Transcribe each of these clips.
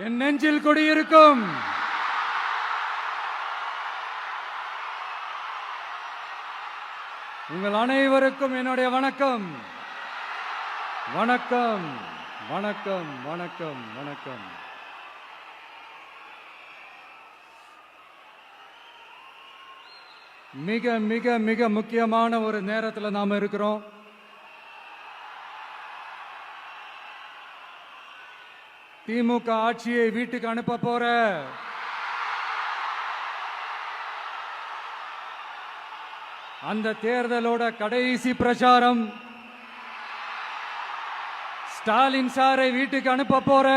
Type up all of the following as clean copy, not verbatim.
என் நெஞ்சில் குடியிருக்கும் உங்கள் அனைவருக்கும் என்னுடைய வணக்கம். வணக்கம் வணக்கம் வணக்கம் வணக்கம். மிக மிக மிக முக்கியமான ஒரு நேரத்தில் நாம இருக்கிறோம். திமுக ஆட்சியை வீட்டுக்கு அனுப்ப போற அந்த தேர்தலோட கடைசி பிரச்சாரம், ஸ்டாலின் சாரை வீட்டுக்கு அனுப்ப போற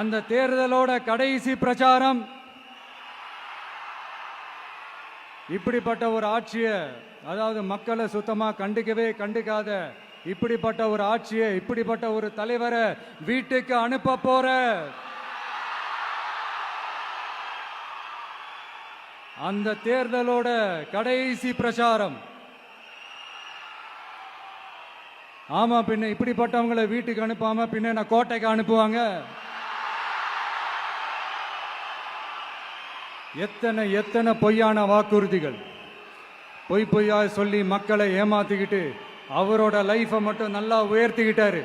அந்த தேர்தலோட கடைசி பிரச்சாரம். இப்படிப்பட்ட ஒரு ஆட்சியை, அதாவது மக்களை சுத்தமா கண்டுக்காத இப்படிப்பட்ட ஒரு ஆட்சியை, இப்படிப்பட்ட ஒரு தலைவரை வீட்டுக்கு அனுப்ப போற அந்த தேர்தலோட கடைசி பிரச்சாரம். ஆமா, பின்ன இப்படிப்பட்டவங்களை வீட்டுக்கு அனுப்பாம பின்ன கோட்டைக்கு அனுப்புவாங்க? எத்தனை எத்தனை பொய்யான வாக்குறுதிகள், பொய்யா சொல்லி மக்களை ஏமாத்திக்கிட்டு அவரோட லைஃபை மட்டும் நல்லா உயர்த்திக்கிட்டாரு.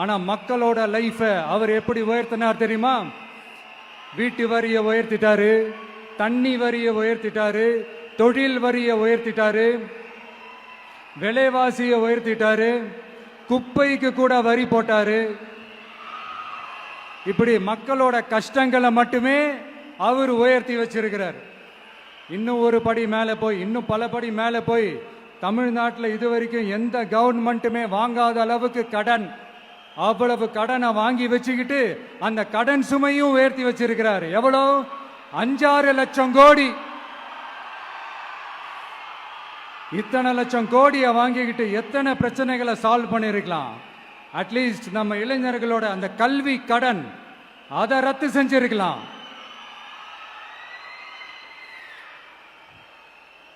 ஆனா மக்களோட லைஃபை அவர் எப்படி உயர்த்தினார் தெரியுமா? வீட்டு வரியை உயர்த்திட்டாரு, தண்ணி வரியை உயர்த்திட்டாரு, தொழில் வரியை உயர்த்திட்டாரு, விலைவாசியை உயர்த்திட்டாரு, குப்பைக்கு கூட வரி போட்டாரு. இப்படி மக்களோட கஷ்டங்களை மட்டுமே அவர் உயர்த்தி வச்சிருக்கிறார். இன்னும் ஒரு படி மேலே போய், இன்னும் பல படி மேலே போய், தமிழ்நாட்டில் இதுவரைக்கும் எந்த கவர்மெண்ட்டுமே வாங்காத அளவுக்கு கடன், அவ்வளவு கடனை வாங்கி வச்சுக்கிட்டு அந்த கடன் சுமையும் உயர்த்தி வச்சிருக்கிறார். எவ்வளோ? 5-6 லட்சம் கோடி. இத்தனை லட்சம் கோடியை வாங்கிக்கிட்டு எத்தனை பிரச்சனைகளை சால்வ் பண்ணிருக்கலாம். அட்லீஸ்ட் நம்ம இளைஞர்களோட அந்த கல்வி கடன் அதை ரத்து செஞ்சிருக்கலாம்.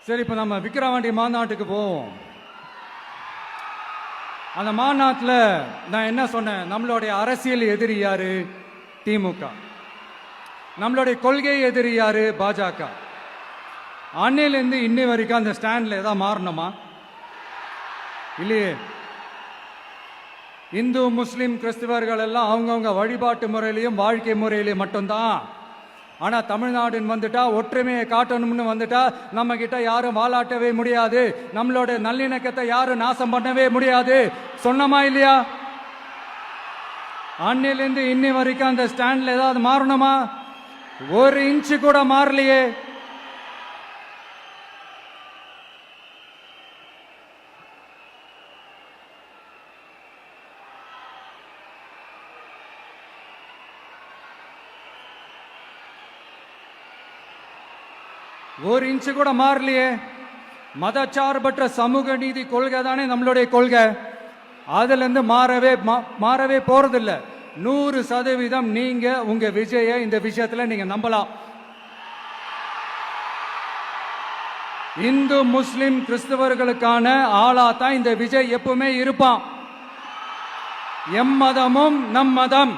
சரி, இப்ப நம்ம விக்கிரவாண்டி மாநாட்டுக்கு போவோம். அந்த மாநாட்டில் நான் என்ன சொன்னேன்? நம்மளுடைய அரசியல் எதிரி யாரு? திமுக. நம்மளுடைய கொள்கை எதிரி யாரு? பாஜக. அன்னையிலேருந்து இன்னை வரைக்கும் அந்த ஸ்டாண்ட்ல ஏதாவது மாறணுமா? இல்லையே. இந்து முஸ்லிம் கிறிஸ்தவர்கள் எல்லாம் அவங்கவுங்க வழிபாட்டு முறையிலையும் வாழ்க்கை முறையிலையும் மட்டும்தான். ஆனா தமிழ்நாடுன்னு வந்துட்டா, ஒற்றுமையை காட்டணும்னு வந்துட்டா, நம்ம கிட்ட யாரும் வாலாட்டவே முடியாது, நம்மளோட நல்லிணக்கத்தை யாரும் நாசம் பண்ணவே முடியாது. சொன்னமா இல்லையா? அன்னிலிருந்து இன்னி வரைக்கும் அந்த ஸ்டாண்ட்ல ஏதாவது மாறணுமா? 1 இன்ச்சு கூட மாறலையே. ஒரு இன்ச்சு கூட மாறலையே. மதச்சார்பற்ற சமூக நீதி கொள்கை தானே நம்மளுடைய கொள்கை. அதுல இருந்து மாறவே போறதில்லை. 100% நீங்க உங்க விஜய இந்த விஷயத்துல நீங்க நம்பலாம். இந்து முஸ்லிம் கிறிஸ்தவர்களுக்கான ஆளா தான் இந்த விஜய் எப்பவுமே இருப்பான். எம்மதமும் நம் மதம்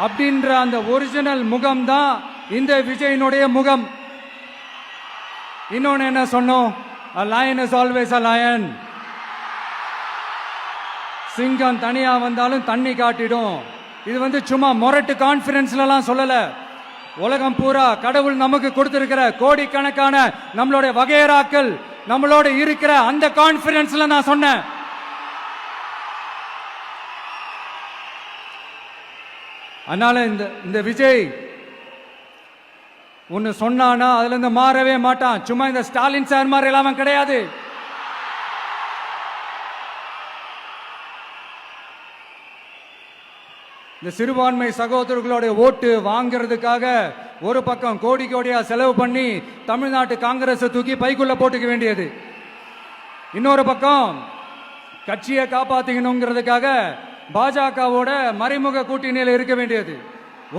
அப்படின்ற அந்த ஒரிஜினல் முகம் தான் இந்த விஜயனுடைய முகம். இன்னொன்னு என்ன சொன்னோம்? A lion is always a lion. சிங்கம் தனியா வந்தாலும் தண்ணி காட்டிடும். இது சும்மா மொரட்டு கான்ஃபரன்ஸ்லாம் சொல்லல. உலகம் பூரா கடவுள் நமக்கு கொடுத்திருக்கிற கோடிக்கணக்கான நம்மளுடைய வகையறாக்கள் நம்மளோட இருக்கிற அந்த கான்ஃபரன்ஸ்ல நான் சொன்னேன். அதனால இந்த விஜய் ஒன்னு சொன்னானா அதுல இருந்து மாறவே மாட்டான். சும்மா இந்த ஸ்டாலின் சார் மாதிரி எல்லாம் கிடையாது. இந்த சிறுபான்மை சகோதரர்களுடைய ஓட்டு வாங்கிறதுக்காக ஒரு பக்கம் கோடியா செலவு பண்ணி தமிழ்நாட்டு காங்கிரஸ் தூக்கி பைக்குள்ள போட்டுக்க வேண்டியது, இன்னொரு பக்கம் கட்சியை காப்பாத்திக்கணுங்கிறதுக்காக பாஜகவோட மறைமுக கூட்டணியில் இருக்க வேண்டியது,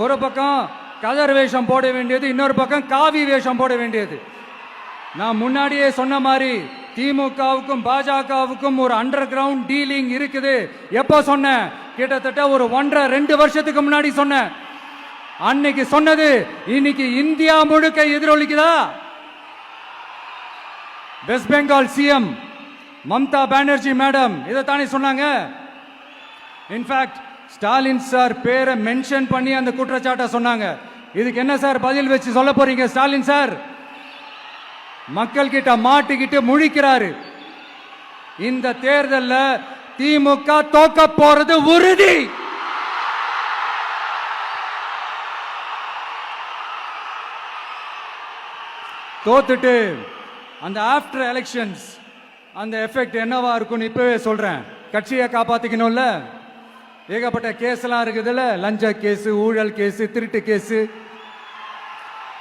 ஒரு பக்கம் கதர் வேஷம் போட வேண்டியது, இன்னொரு பக்கம் காவி வேஷம் போட வேண்டியது. நான் முன்னாடியே சொன்ன மாதிரி திமுகவுக்கும் பாஜகவுக்கும் ஒரு அண்டர் கிரவுண்ட் டீலிங் இருக்குது. எப்போ சொன்ன? கிட்டத்தட்ட ஒரு 1.5-2 வருஷத்துக்கு முன்னாடி சொன்ன. அன்னைக்கு சொன்னது இன்னைக்கு இந்தியா முழுக்க எதிரொலிக்குதா? வெஸ்ட் பெங்கால் சிஎம் மம்தா பானர்ஜி மேடம் இதைத்தானே சொன்னாங்க. இன்ஃபேக்ட் ஸ்டாலின் சார் பேரை மென்ஷன் பண்ணி அந்த குற்றச்சாட்டை சொன்னாங்க. இதுக்கு என்ன சார் பதில் வச்சு சொல்ல போறீங்க? ஸ்டாலின் சார் மக்கள் கிட்ட மாட்டிக்கிட்டு முழிக்கிறாரு. இந்த தேர்தலில் திமுக தோக்க போறது உறுதி. தோத்துட்டு அந்த ஆஃப்டர் எலெக்ஷன்ஸ் அந்த எஃபெக்ட் என்னவா இருக்கும்னு இப்பவே சொல்றேன். கட்சியை காப்பாத்திக்கணும்ல, ஏகப்பட்ட கேஸ்லாம் இருக்குதுல்ல, லஞ்ச கேஸ், ஊழல் கேஸ், திருட்டு கேஸ்,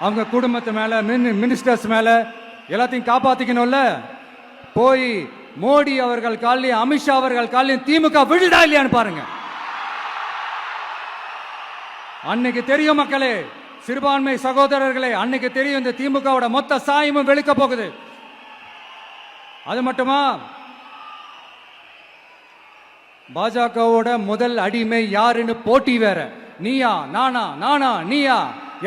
அவங்க குடும்பத்து மேல, மினிஸ்டர்ஸ் மேல எல்லாத்தையும் காப்பாத்திக்கணும்ல. போய் மோடி அவர்கள் காலையும் அமித்ஷா அவர்கள் காலையும் திமுக விழுதா இல்லையான்னு பாருங்க. அன்னைக்கு தெரியும் மக்களே, சிறுபான்மை சகோதரர்களே, அன்னைக்கு தெரியும் இந்த திமுகவோட மொத்த சாயமும் வெளிக்க போகுது. அது மட்டுமா, பாஜகவோட முதல் அடிமை யாருன்னு போட்டி வேற. நீயா நானா, நானா நீயா,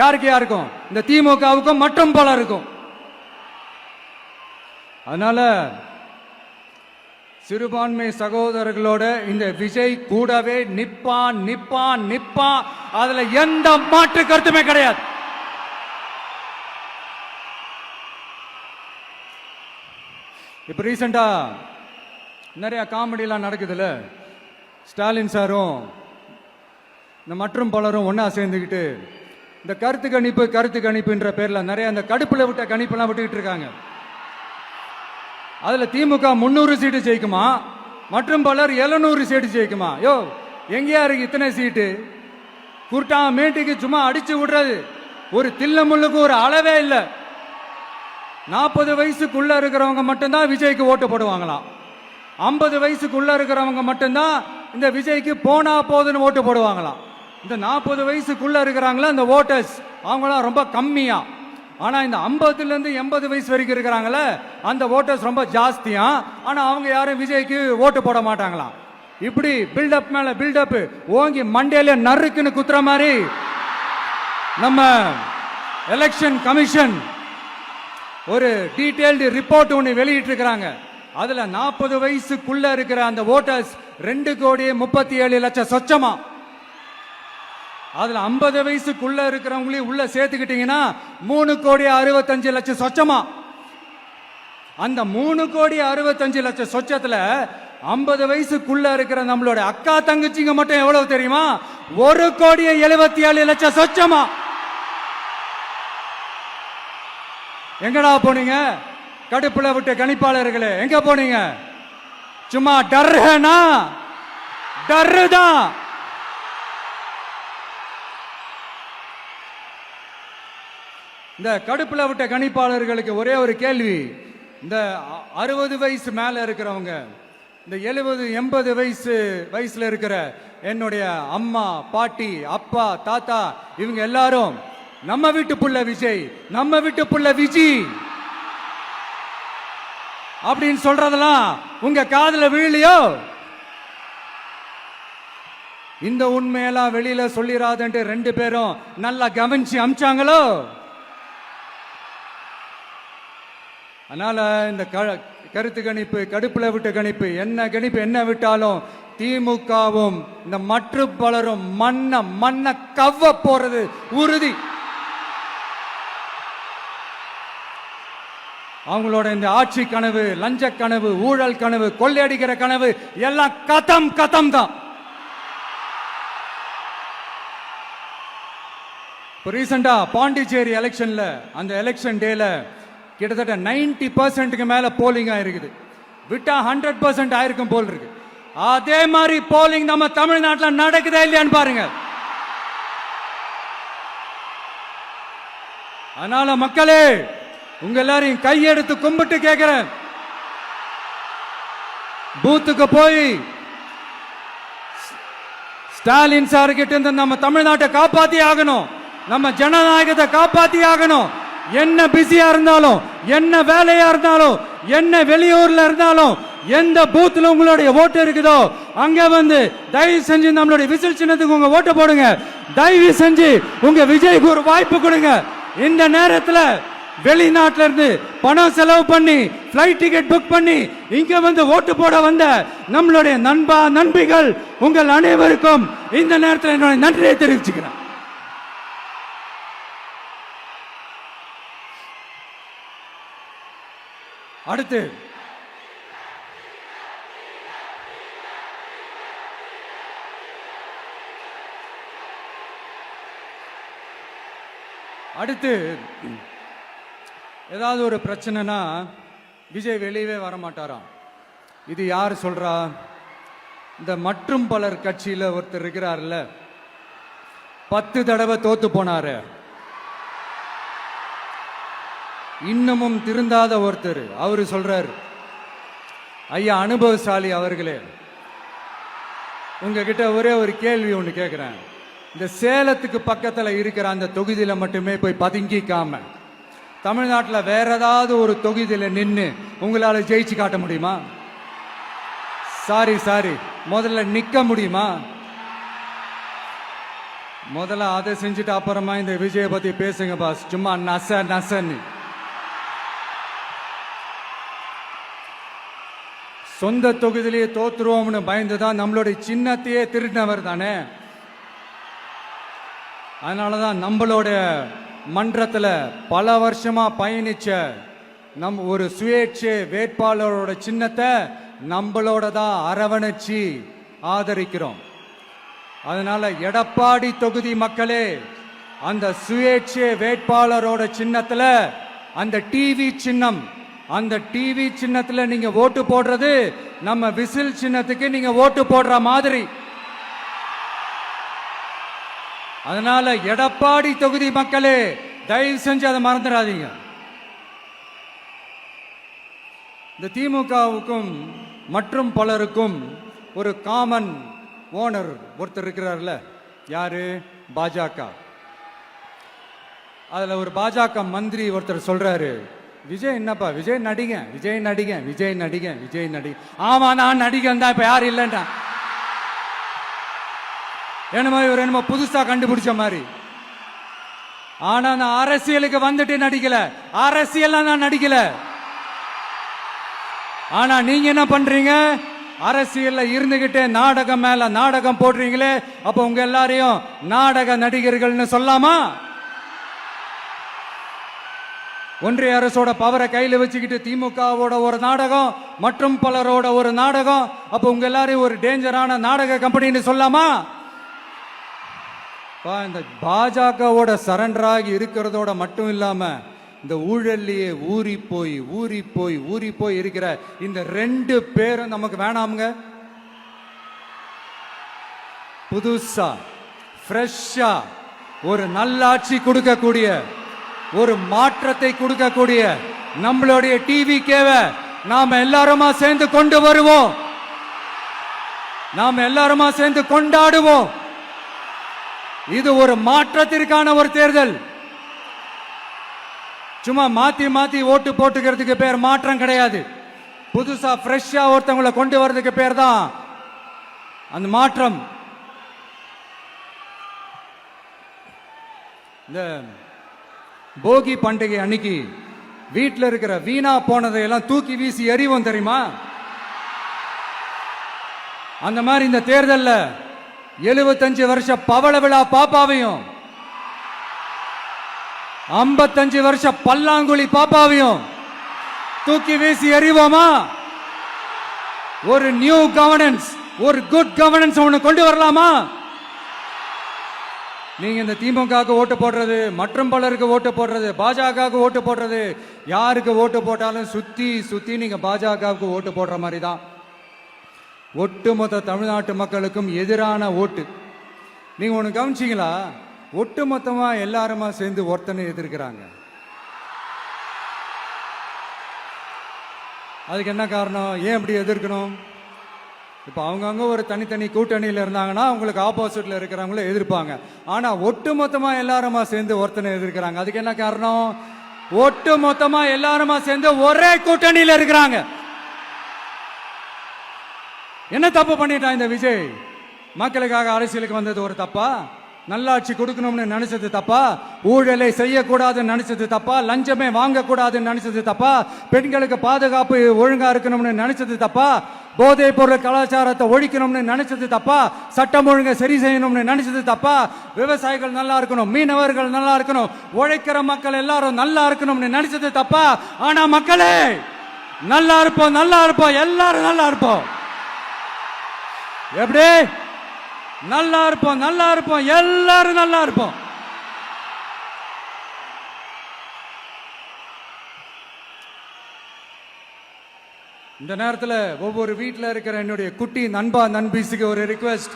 யாருக்கு யாருக்கும், இந்த திமுகவுக்கும் மற்றும் பலருக்கும். அதனால சிறுபான்மை சகோதரர்களோட இந்த விஜய் கூடவே நிப்பான் நிப்பான் நிப்பான். அதுல எந்த மாற்று கருத்துமே கிடையாது. இப்ப ரீசெண்டா நிறைய காமெடியெல்லாம் நடக்குதுல்ல. ஸ்டாலின் சாரும் இந்த மற்றும் பலரும் ஒன்னா சேர்ந்துக்கிட்டு இந்த கருத்து கணிப்புன்ற பேர்ல நிறைய அந்த கடுப்புல விட்ட கணிப்பெல்லாம் விட்டுக்கிட்டு இருக்காங்க. அதுல திமுக 300 சீட்டு ஜெயிக்குமா, மற்றும் பலர் 700 சீட்டு ஜெயிக்குமா? யோ, எங்கேயா இருக்கு இத்தனை சீட்டு? குர்டா மேட்டுக்கு சும்மா அடிச்சு விடுறது. ஒரு தில்லமுள்ளுக்கு ஒரு அளவே இல்லை. 40 வயசுக்குள்ள இருக்கிறவங்க மட்டும்தான் விஜய்க்கு ஓட்டு போடுவாங்களாம். 50 வயசுக்குள்ள இருக்கிறவங்க மட்டும்தான் இந்த விஜய்க்கு போனா போதுன்னு ஓட்டு போடுவாங்களாம். இந்த 40 வயசுக்குள்ள இருக்கிறாங்களா இந்த ஓட்டர்ஸ், அவங்களாம் ரொம்ப கம்மியா. ஆனா இந்த 50ல இருந்து 80 வயசு வரைக்கும் இருக்கிறாங்களே அந்த ஓட்டர்ஸ் ரொம்ப ஜாஸ்தியா. ஆனா அவங்க யாரும் விஜய்க்கு ஓட்டு போட மாட்டாங்களாம். இப்படி பில்டப் மேல பில்டப் ஓங்கி மண்டையில நறுக்குன்னு குத்துற மாதிரி நம்ம எலெக்ஷன் கமிஷன் ஒரு டீடைல்டு ரிப்போர்ட் ஒன்று வெளியிட்டு இருக்கிறாங்க. அதுல 40 வயசுக்குள்ள இருக்கிற அந்த ஓட்டர்ஸ் 2,37,00,000 சொச்சமா. அதுல 50 வயசுக்குள்ள இருக்கிறவங்களையும் உள்ள சேர்த்துக்கிட்டீங்கன்னா 3,65,00,000 சொச்சமா. அந்த 3,65,00,000 சொச்சத்துல 50 வயசுக்குள்ள இருக்கிற நம்மளோட அக்கா தங்கச்சிங்க மட்டும் எவ்வளவு தெரியுமா? 1,77,00,000 சொச்சமா. எங்கடா போனீங்க கடுப்புல விட்ட கணிப்பாளர்களே? எங்க போனீங்க? சும்மா டர்னா டர்தான். இந்த கடுப்புல விட்ட கணிப்பாளர்களுக்கு ஒரே ஒரு கேள்வி. இந்த 60 வயசு மேல இருக்கிறவங்க, இந்த 70-80 வயசுல இருக்கிற என்னுடைய அம்மா, பாட்டி, அப்பா, தாத்தா, இவங்க எல்லாரும் நம்ம வீட்டு புள்ள விஜய், நம்ம வீட்டு புள்ள விஜி அப்படின்னு சொல்றதெல்லாம் உங்க காதுல விழலையோ? இந்த உண்மையெல்லாம் வெளியில சொல்லிராதுன்ட்டு 2 பேரும் நல்லா கவனிச்சு அமிச்சாங்களோ? அதனால இந்த கருத்து கணிப்பு, கடுப்புல விட்ட கணிப்பு, என்ன கணிப்பு என்ன விட்டாலும் திமுகவும் இந்த மற்ற பலரும் மண்ண கவ்வ போறது உறுதி. அவங்களோட இந்த ஆட்சி கனவு, லஞ்ச கனவு, ஊழல் கனவு, கொள்ளையடிக்கிற கனவு எல்லாம் கதம் தான். ரீசெண்டா பாண்டிச்சேரி எலெக்ஷன்ல, அந்த எலெக்ஷன் டேல கிட்டத்தட்ட 90% மேல போலிங் ஆயிருக்குது. விட்டா 100% ஆயிருக்கும் போல் இருக்கு. அதே மாதிரி போலிங் நம்ம தமிழ்நாட்டில் நடக்குதா இல்லையான்னு பாருங்க. அதனால மக்களே, உங்க எல்லாரையும் கையெடுத்து கும்பிட்டு கேட்கிறேன், பூத்துக்கு போய் ஸ்டாலின் சார் கிட்ட இருந்து நம்ம தமிழ்நாட்டை காப்பாத்தி ஆகணும், நம்ம ஜனநாயகத்தை காப்பாத்தி ஆகணும். என்ன பிஸியா இருந்தாலும், என்ன வேலையா இருந்தாலும், என்ன வெளியூர்ல இருந்தாலும், எந்த பூத்துல உங்களுடைய ஓட்டு இருக்குதோ அங்க வந்து தயவு செஞ்சு நம்மளுடைய விசில் சின்னத்துக்கு உங்க ஓட்டு போடுங்க. தயவு செஞ்சு உங்க விஜய்க்கு ஒரு வாய்ப்பு கொடுங்க. இந்த நேரத்துல வெளிநாட்டுல இருந்து பணம் செலவு பண்ணி பிளைட் டிக்கெட் புக் பண்ணி இங்க வந்து ஓட்டு போட வந்த நம்மளுடைய நண்பிகள் உங்கள் அனைவருக்கும் இந்த நேரத்தில் என்னுடைய நன்றியை தெரிவிச்சுக்கிறேன். அடுத்து ஏதாவது ஒரு பிரச்சனைனா விஜய் வெளியவே வரமாட்டாராம். இது யார் சொல்றா? இந்த மற்றும் பலர் கட்சியில ஒருத்தர் இருக்கிறார்ல, 10 தடவை தோத்து போனாரு, இன்னமும் திருந்தாத ஒருத்தர். அவரு சொல்றாரு, ஐயா அனுபவசாலி அவர்களே, உங்ககிட்ட ஒரே ஒரு கேள்வி ஒன்று கேட்கிறேன். இந்த சேலத்துக்கு பக்கத்துல இருக்கிற அந்த தொகுதியில மட்டுமே போய் பதுங்கிக்காம தமிழ்நாட்டில் வேற ஏதாவது ஒரு தொகுதியில நின்று உங்களால ஜெயிச்சு காட்ட முடியுமா? சாரி, முதல்ல நிக்க முடியுமா? முதல்ல அதை செஞ்சுட்டு அப்புறமா இந்த விஜய பத்தி பேசுங்க பாஸ். சும்மா நசன்னு சொந்த தொகுதியிலேயே தோத்துருவோம்னு பயந்துதான் நம்மளுடைய சின்னத்தையே திருடினவர் தானே. அதனாலதான் நம்மளோட மன்றத்தில் பல வருஷமா பயணிச்ச ஒரு சுயேட்சை வேட்பாளரோட சின்னத்தை நம்மளோட தான் அரவணைச்சி ஆதரிக்கிறோம். அதனால எடப்பாடி தொகுதி மக்களே, அந்த சுயேட்சை வேட்பாளரோட சின்னத்துல அந்த டிவி சின்னம், அந்த டிவி சின்னத்துல நீங்க ஓட்டு போடுறது நம்ம விசில் சின்னத்துக்கு நீங்க ஓட்டு போடுற மாதிரி. அதனால எடப்பாடி தொகுதி மக்களே, தயவு செஞ்சு அதை மறந்துடாதீங்க. இந்த திமுகவுக்கும் மற்றும் பலருக்கும் ஒரு காமன் ஓனர் ஒருத்தர் இருக்கிறார்ல, யாரு? பாஜக. அதுல ஒரு பாஜக மந்திரி ஒருத்தர் சொல்றாரு, விஜய் என்னப்பா, விஜய் நடிகன். ஆமா, நான் நடிகன் தான், இப்ப யாரும் இல்லைன்னா என்னமோ புதுசா கண்டுபிடிச்ச மாதிரி. ஆனா நான் அரசியலுக்கு வந்துட்டு நடிக்கல, அரசியல் நான் நடிக்கல. ஆனா நீங்க என்ன பண்றீங்க? அரசியல்ல இருந்துகிட்டே நாடகம் மேல நாடகம் போடுறீங்களே, அப்ப உங்க எல்லாரையும் நாடக நடிகர்கள்னு சொல்லாமா? ஒன்றிய அரசோட பவரை கையில வச்சுக்கிட்டு திமுகவோட ஒரு நாடகம், மற்றும் பலரோட ஒரு நாடகம், அப்ப உங்க எல்லாரையும் ஒரு டேஞ்சரான நாடக கம்பெனின்னு சொல்லாமா? இந்த பாஜகவோட சரண்டர் ஆகி இருக்கிறதோட மட்டும் இல்லாம இந்த ஊழல்லையே ஊறி போய் இருக்கிற இந்த 2 பேரும் நமக்கு வேணாமுங்க. புதுசா ஃப்ரெஷ்ஷா ஒரு நல்லாட்சி கொடுக்கக்கூடிய, ஒரு மாற்றத்தை கொடுக்கக்கூடிய நம்மளுடைய டிவிகேவை நாம எல்லாருமா சேர்ந்து கொண்டு வருவோம், நாம எல்லாருமா சேர்ந்து கொண்டாடுவோம். இது ஒரு மாற்றத்திற்கான ஒரு தேர்தல். சும்மா மாத்தி ஓட்டு போட்டுக்கிறதுக்கு பேர் மாற்றம் கிடையாது. புதுசா ஃப்ரெஷ்ஷா ஒருத்தவங்களை கொண்டு வர்றதுக்கு பேர் தான் அந்த மாற்றம். இந்த போகி பண்டிகை அன்னைக்கு வீட்டில் இருக்கிற வீணா போனதையெல்லாம் தூக்கி வீசி எறிவோம் தெரியுமா? அந்த மாதிரி இந்த தேர்தலில் 75 வருஷ பவள விழா பாப்பாவையும் 55 வருஷ பல்லாங்குழி பாப்பாவையும் தூக்கி வீசி எறிவோமா? ஒரு நியூ கவர்னன்ஸ், ஒரு குட் கவர்னன்ஸ் ஒன்று கொண்டு வரலாமா? நீங்க இந்த திமுகவுக்கு ஓட்டு போடுறது, மற்றும் பலருக்கு ஓட்டு போடுறது, பாஜகவுக்கு ஓட்டு போடுறது, யாருக்கு ஓட்டு போட்டாலும் சுத்தி நீங்க பாஜகவுக்கு ஓட்டு போடுற மாதிரி தான். ஒட்டுமொத்த தமிழ்நாட்டு மக்களுக்கும் எதிரான ஓட்டு. நீங்க ஒண்ணு கவனிச்சீங்களா? ஒட்டுமொத்தமா எல்லாருமா சேர்ந்து ஒருத்தனை எதிர்க்கிறாங்க. அதுக்கு என்ன காரணம்? ஏன் அப்படி எதிர்க்கணும்? இப்ப அவங்கவுங்க ஒரு தனித்தனி கூட்டணியில இருந்தாங்கன்னா அவங்களுக்கு ஆப்போசிட்ல இருக்கிறவங்கள எதிர்ப்பாங்க. ஆனா ஒட்டுமொத்தமா எல்லாருமா சேர்ந்து ஒருத்தனை எதிர்க்கிறாங்க. அதுக்கு என்ன காரணம்? ஒட்டு மொத்தமா எல்லாருமா சேர்ந்து ஒரே கூட்டணியில இருக்கிறாங்க. என்ன தப்பு பண்ணிட்டான் இந்த விஜய்? மக்களுக்காக அரசியலுக்கு வந்தது ஒரு தப்பா? நல்லாட்சி கொடுக்கணும்னு நினைச்சது தப்பா? ஊழலை செய்யக்கூடாதுன்னு நினைச்சது தப்பா? லஞ்சமே வாங்கக்கூடாதுன்னு நினைச்சது தப்பா? பெண்களுக்கு பாதுகாப்பு ஒழுங்கா இருக்கணும்னு நினைச்சது தப்பா? போதைப் பொருள் கலாச்சாரத்தை ஒழிக்கணும்னு நினைச்சது தப்பா? சட்டம் ஒழுங்கை சரி செய்யணும்னு நினைச்சது தப்பா? விவசாயிகள் நல்லா இருக்கணும், மீனவர்கள் நல்லா இருக்கணும், உழைக்கிற மக்கள் எல்லாரும் நல்லா இருக்கணும்னு நினைச்சது தப்பா? ஆனா மக்களே நல்லா இருப்போம், நல்லா இருப்போம், எல்லாரும் நல்லா இருப்போம். எப்படி நல்லா இருப்போம்? நல்லா இருப்போம், எல்லாரும் நல்லா இருப்போம். இந்த நேரத்தில் ஒவ்வொரு வீட்டில் இருக்கிற என்னுடைய குட்டி நண்பா நண்பீஸுக்கு ஒரு ரிக்வெஸ்ட்.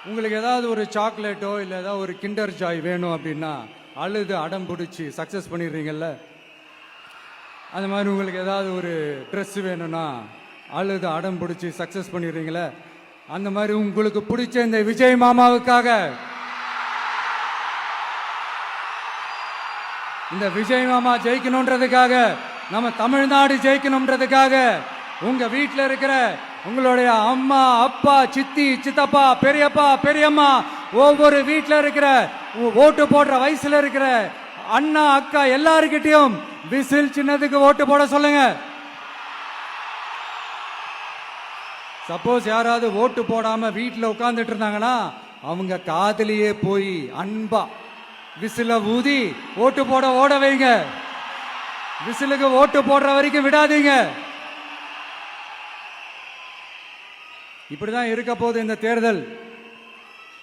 உங்களுக்கு ஏதாவது ஒரு சாக்லேட்டோ இல்லை ஏதாவது ஒரு கிண்டர் ஜாய் வேணும் அப்படின்னா அழுது அடம் பிடிச்சி சக்சஸ் பண்ணிடுறீங்கல்ல, அந்த மாதிரி உங்களுக்கு ஏதாவது ஒரு ட்ரெஸ் வேணும்னா அழுது அடம் பிடிச்சி சக்சஸ் பண்ணிடுறீங்களே, அந்த மாதிரி உங்களுக்கு பிடிச்ச இந்த விஜய் மாமாவுக்காக, இந்த விஜய் மாமா ஜெயிக்கணும்ன்றதுக்காக, நம்ம தமிழ்நாடு ஜெயிக்கணும்ன்றதுக்காக உங்க வீட்டில் இருக்கிற உங்களுடைய அம்மா, அப்பா, சித்தி, சித்தப்பா, பெரியப்பா, பெரியம்மா, ஒவ்வொரு வீட்டில் இருக்கிற ஓட்டு போடுற வயசுல இருக்கிற அண்ணா, அக்கா எல்லாருக்கிட்டையும் விசில் சின்னதுக்கு ஓட்டு போட சொல்லுங்க. சப்போஸ் யாராவது ஓட்டு போடாம வீட்டில் உட்கார்ந்துட்டு இருந்தாங்கன்னா அவங்க காதலியே போய் அன்பா விசில ஊதி ஓட்டு போட ஓட வைங்க. விசிலுக்கு ஓட்டு போடுற வரைக்கும் விடாதீங்க. இப்படிதான் இருக்க போது இந்த தேர்தல்.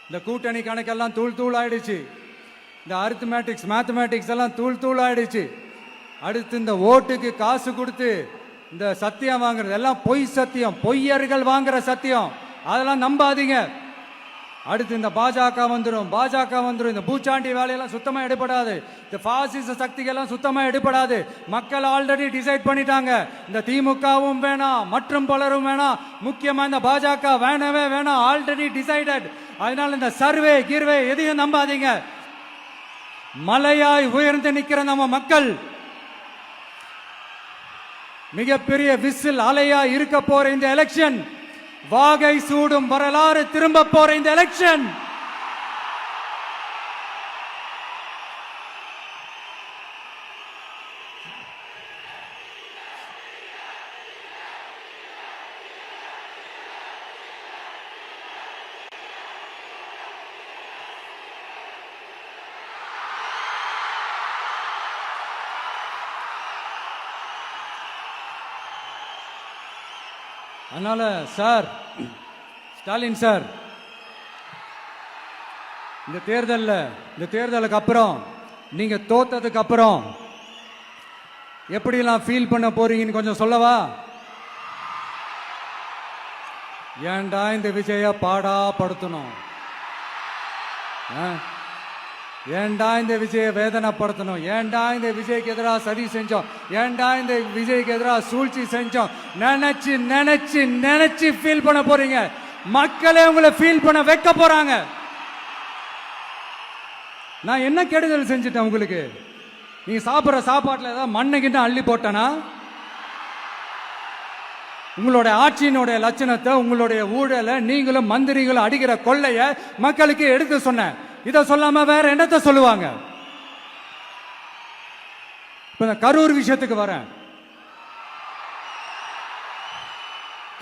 இந்த கூட்டணி கணக்கெல்லாம் தூள் தூள் ஆயிடுச்சு. இந்த அரித்மேட்டிக்ஸ் மேத்தமேட்டிக்ஸ் எல்லாம் தூள் தூள் ஆயிடுச்சு. அடுத்து இந்த ஓட்டுக்கு காசு கொடுத்து இந்த சத்தியம் வாங்குறது எல்லாம் பொய் சத்தியம், பொய்யர்கள் வாங்குற சத்தியம், அதெல்லாம் நம்பாதீங்க. அடுத்து இந்த பாஜக வந்துடும், இந்த பூச்சாண்டி வேலையெல்லாம் சுத்தமா எடுபடாது. இந்த பாசிச சக்திகள்லாம் சுத்தமா எடுபடாது. மக்கள் ஆல்ரெடி டிசைட் பண்ணிட்டாங்க. இந்த திமுகவும் வேணாம், மற்றும் பலரும் வேணாம், முக்கியமா இந்த பாஜக வேணவே வேணாம், ஆல்ரெடி டிசைடட். அதனால இந்த சர்வே கீர்வே எதையும் நம்பாதீங்க. மலையாய் உயர்ந்து நிக்கிற நம்ம மக்கள் மிகப்பெரிய விசில் அலையா இருக்க போற இந்த எலெக்ஷன், வாகை சூடும் வரலாறு திரும்ப போற இந்த எலெக்ஷன், அதனால சார், ஸ்டாலின் சார், இந்த தேர்தலுக்கு அப்புறம் நீங்க தோத்ததுக்கு அப்புறம் எப்படிலாம் ஃபீல் பண்ண போறீங்கன்னு கொஞ்சம் சொல்லவா? ஏன்டா இந்த விஜய பாடா படுத்தணும், ஏன்டா இந்த விஜய வேதனைப்படுத்தணும், ஏன்டா இந்த விஜய்க்கு எதிராக சதி செஞ்சோம், ஏன்டா இந்த விஜய்க்கு எதிராக சூழ்ச்சி செஞ்சோம் நினைச்சு நினைச்சு நினைச்சு ஃபீல் பண்ண போறீங்க. மக்களே உங்களை ஃபீல் பண்ண வைக்க போறாங்க. நான் என்ன கெடுதல் செஞ்சுட்டேன் உங்களுக்கு? நீங்க சாப்பிட்ற சாப்பாட்டுல ஏதாவது மண்ணை அள்ளி போட்டனா? உங்களுடைய ஆட்சியினுடைய லட்சணத்தை, உங்களுடைய ஊழலை, நீங்களும் மந்திரிகளும் அடிக்கிற கொள்ளைய மக்களுக்கு எடுத்து சொன்னேன். இதை சொல்லாம வேற என்னத்தை சொல்லுவாங்க? இப்ப கரூர் விஷயத்துக்கு வரேன்.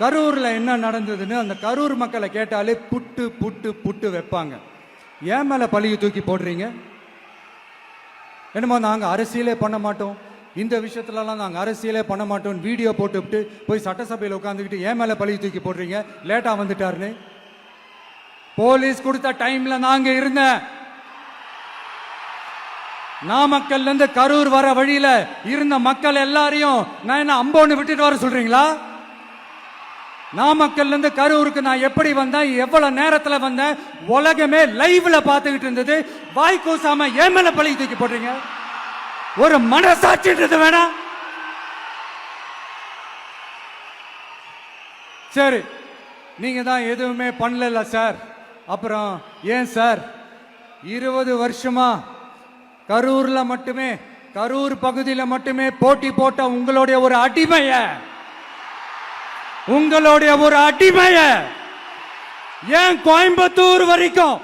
கரூர்ல என்ன நடந்ததுன்னு அந்த கரூர் மக்களை கேட்டாலே புட்டு புட்டு புட்டு வைப்பாங்க. ஏன் மேல பழிய தூக்கி போடுறீங்க? என்னமோ நாங்க அரசியலே பண்ண மாட்டோம், இந்த விஷயத்துலலாம் நாங்க அரசியலே பண்ண மாட்டோம் வீடியோ போட்டுவிட்டு போய் சட்டசபையில் உட்காந்துக்கிட்டு ஏன் மேல பழிய தூக்கி போடுறீங்க? லேட்டா வந்துட்டாருன்னு போலீஸ் கொடுத்த டைம்ல நாங்க இருந்தேன். நாமக்கல்ல இருந்து கரூர் வர வழியில இருந்த மக்கள் எல்லாரையும் நான் என்ன அம்போன்னு விட்டுட்டு வர சொல்றீங்களா? நாமக்கல்ல இருந்து கரூருக்கு நான் எப்படி வந்தேன், எவ்வளவு நேரத்துல வந்தேன், உலகமே லைவ்ல பாத்துக்கிட்டு இருந்தது. வாய் கூசாம ஏன் மேல பழி தூக்கி போடுறீங்க? ஒரு மனசாட்சின்றது வேணாம்? சரி, நீங்க தான் எதுவுமே பண்ணல சார், அப்புறம் ஏன் சார் 20 வருஷமா கரூர்ல மட்டுமே, கரூர் பகுதியில மட்டுமே போட்டி போட்ட உங்களுடைய ஒரு அடிமைய, உங்களுடைய ஒரு அடிமைய ஏன் கோயம்புத்தூர் வரைக்கும்,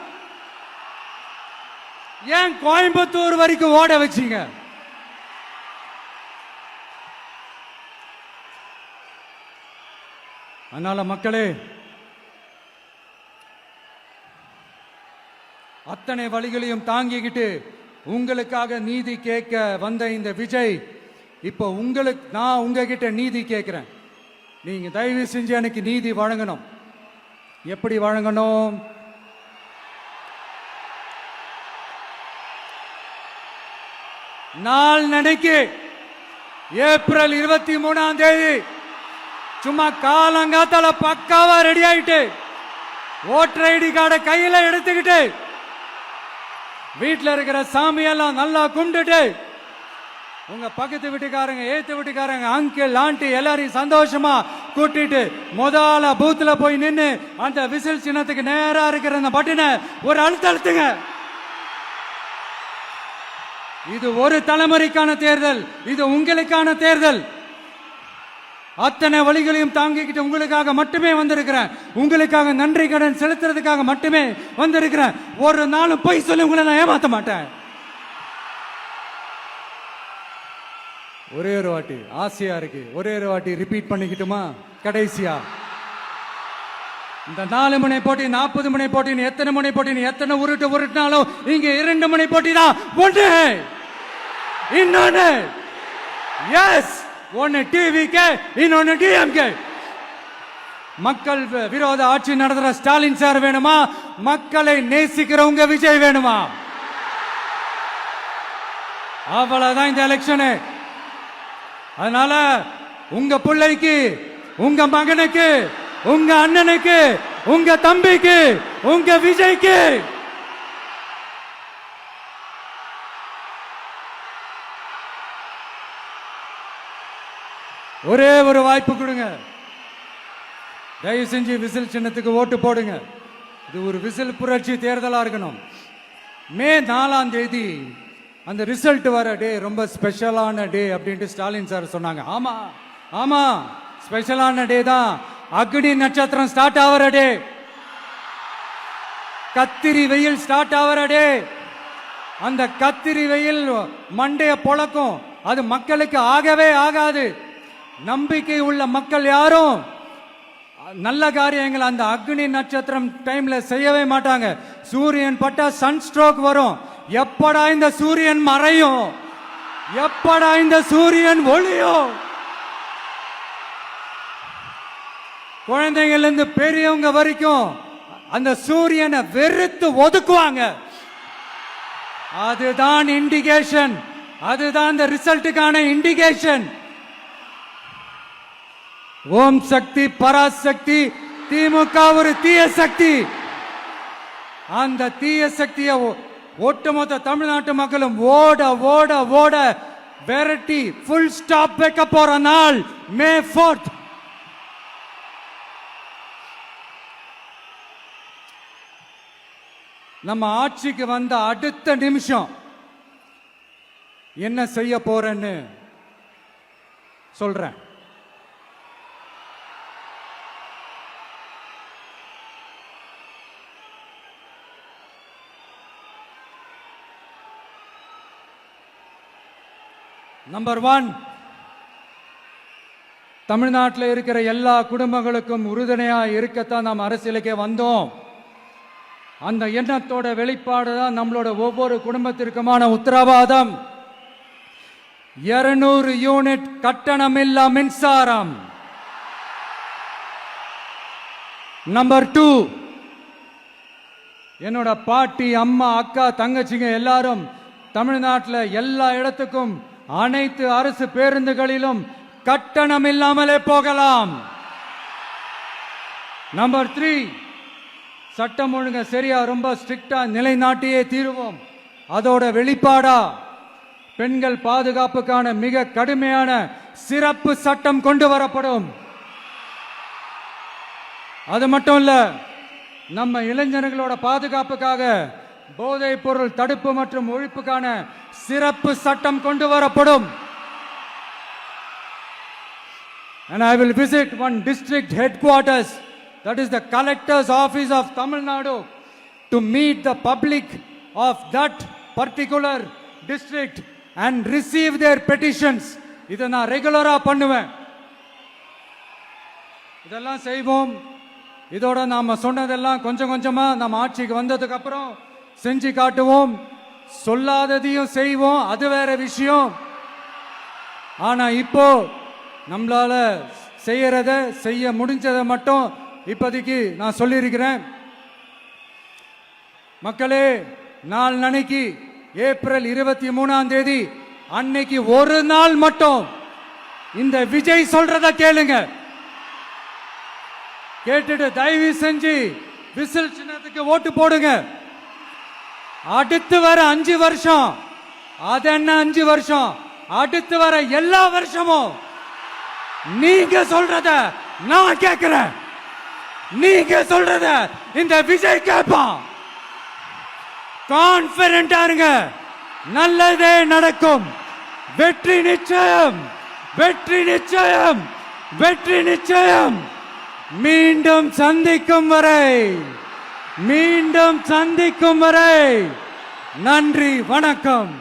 ஏன் கோயம்புத்தூர் வரைக்கும் ஓட வச்சீங்க? அதனால மக்களே, அத்தனை வழிகளையும் தாங்கிக்கிட்டு உங்களுக்காக நீதி கேட்க வந்த இந்த விஜய், இப்போ நான் உங்ககிட்ட நீதி கேட்கிறேன். நீங்க தயவு செஞ்சு எனக்கு நீதி வழங்கணும். எப்படி வழங்கணும்? நாள் நடைக்கு ஏப்ரல் 23ஆம் தேதி சும்மா காலங்காத்தால பக்காவா ரெடி ஆயிட்டு, ஓட்டர் ஐடி கார்டை கையில எடுத்துக்கிட்டு, வீட்டில் இருக்கிற சாமியெல்லாம் நல்லா கும்பிட்டுட்டு, உங்க பக்கத்து வீட்டுக்காரங்க, ஏத்து வீட்டுக்காரங்க, அங்கிள் ஆண்டி எல்லாரையும் சந்தோஷமா கூட்டிட்டு முதல்ல பூத்துல போய் நின்று அந்த விசில் சின்னத்துக்கு நேரா இருக்கிற அந்த பட்டனை ஒரு அழுத்துங்க. இது ஒரு தலைமுறைக்கான தேர்தல், இது உங்களுக்கான தேர்தல். அத்தனை வழிகளையும் தாங்கிக்கிட்டு உங்களுக்காக மட்டுமே வந்திருக்கிறேன், உங்களுக்காக நன்றி கடன் செலுத்துறதுக்காக மட்டுமே வந்திருக்கிறேன். ஒரு நாளும் போய் சொல்லி உங்களை நான் ஏமாத்த மாட்டேன். ஒரே ஒரு வாட்டி ஆசையா இருக்கு, ஒரே ஒரு வாட்டி ரிப்பீட் பண்ணிக்கிட்டுமா? கடைசியா இந்த 4 முனை போட்டி, 40 முனை போட்டி, எத்தனை முனை போட்டி, எத்தனை உருட்டினாலும் இங்க 2 முனை போட்டி தான். ஒன்று இன்னொன்னு, எஸ், ஒன்னு டிவிக்கு, இன்னொன்னு டிஎம்கே. மக்கள் விரோத ஆட்சி நடத்துற ஸ்டாலின் சார் வேணுமா? மக்களை நேசிக்கிறவங்க விஜய் வேணுமா? அவ்வளவுதான் இந்த எலெக்ஷனு. அதனால உங்க பிள்ளைக்கு, உங்க மகனுக்கு, உங்க அண்ணனுக்கு, உங்க தம்பிக்கு, உங்க விஜய்க்கு ஒரே ஒரு வாய்ப்பு கொடுங்க. தயவு செஞ்சு விசில் சின்னத்துக்கு ஓட்டு போடுங்க. இது ஒரு விசில் புரட்சி தேர்தலா இருக்கணும். மே 4ஆம் தேதி அந்த ரிசல்ட் வர டே ரொம்ப ஸ்பெஷலான டே அப்படின்ட்டு ஸ்டாலின் சார் சொன்னாங்க. ஆமா ஆமா, ஸ்பெஷலான டே தான். அக்னி நட்சத்திரம் ஸ்டார்ட் ஆகிற டே, கத்திரி வெயில் ஸ்டார்ட் ஆகிற டே. அந்த கத்திரி வெயில் மண்டைய பொழக்கும், அது மக்களுக்கு ஆகவே ஆகாது. நம்பிக்கை உள்ள மக்கள் யாரும் நல்ல காரியங்கள் அந்த அக்னி நட்சத்திரம் டைம்ல செய்யவே மாட்டாங்க. சூரியன் பட்டா சன் ஸ்ட்ரோக் வரும். எப்படா இந்த சூரியன் மறையும், எப்படா இந்த சூரியன் ஒளியும். குழந்தைகள் இருந்து பெரியவங்க வரைக்கும் அந்த சூரியனை வெறுத்து ஒதுக்குவாங்க. அதுதான் இண்டிகேஷன், அதுதான் இந்த ரிசல்ட்டுக்கான இண்டிகேஷன். ஓம் சக்தி பராசக்தி, திமுக ஒரு தீய சக்தி. அந்த தீய சக்தியை ஒட்டுமொத்த தமிழ்நாட்டு மக்களும் ஓட ஓட ஓட விரட்டி ஃபுல் ஸ்டாப் வைக்க போற நாள் மே 4th. நம்ம ஆட்சிக்கு வந்த அடுத்த நிமிஷம் என்ன செய்ய போறேன்னு சொல்றேன். நம்பர் 1, தமிழ்நாட்டில் இருக்கிற எல்லா குடும்பங்களுக்கும் உறுதுணையா இருக்கத்தான் நாம் அரசியலுக்கே வந்தோம். அந்த எண்ணத்தோட வெளிப்பாடு தான் நம்மளோட ஒவ்வொரு குடும்பத்திற்குமான உத்தரவாதம். 200 யூனிட் கட்டணமில்லா மின்சாரம். நம்பர் 2, என்னோட பாட்டி, அம்மா, அக்கா, தங்கச்சிங்க எல்லாரும் தமிழ்நாட்டில் எல்லா இடத்துக்கும் அனைத்து அரசு பேருந்துகளிலும் கட்டணம் இல்லாமலே போகலாம். நம்பர் 3, சட்டம் ஒழுங்கு சரியா ரொம்ப ஸ்ட்ரிக்டா நிலைநாட்டியே தீருவோம். அதோட வெளிப்பாடா பெண்கள் பாதுகாப்புக்கான மிக கடுமையான சிறப்பு சட்டம் கொண்டு வரப்படும். அது மட்டும் இல்ல, நம்ம இளைஞர்களோட பாதுகாப்புக்காக போதைப் பொருள் தடுப்பு மற்றும் ஒழிப்புக்கான சிறப்பு சட்டம் கொண்டு வரப்படும். And I will visit one district headquarters, that is the collector's office of Tamil Nadu, to meet the public of that particular district and receive their petitions. இதை நான் ரெகுலரா பண்ணுவேன். இதெல்லாம் செய்வோம். இதோட நாம சொன்னதெல்லாம் கொஞ்சம் கொஞ்சமா நம்ம ஆட்சிக்கு வந்ததுக்கு அப்புறம் செஞ்சு காட்டுவோம். சொல்லாததையும் செய்வோம், அது வேற விஷயம். ஆனா இப்போ நம்மளால செய்யறத செய்ய முடிஞ்சதை மட்டும் இப்போதைக்கு நான் சொல்லியிருக்கிறேன். மக்களே, நாளைக்கு ஏப்ரல் 23ஆம் தேதி அன்னைக்கு ஒரு நாள் மட்டும் இந்த விஜய் சொல்றத கேளுங்க. கேட்டுட்டு தயவு செஞ்சு விசில் சின்னத்துக்கு ஓட்டு போடுங்க. அடுத்து வர 5 வருஷம், அது என்ன 5 வருஷம், அடுத்து வர எல்லா வருஷமும் நீங்க சொல்றத நான் கேட்கிறேன். நீங்க சொல்றத இந்த விஜய் கேட்பான். கான்பிடென்டா இருங்க, நல்லதே நடக்கும். வெற்றி நிச்சயம், வெற்றி நிச்சயம், வெற்றி நிச்சயம். மீண்டும் சந்திக்கும் வரை, மீண்டும் சந்திக்கும் வரை நன்றி, வணக்கம்.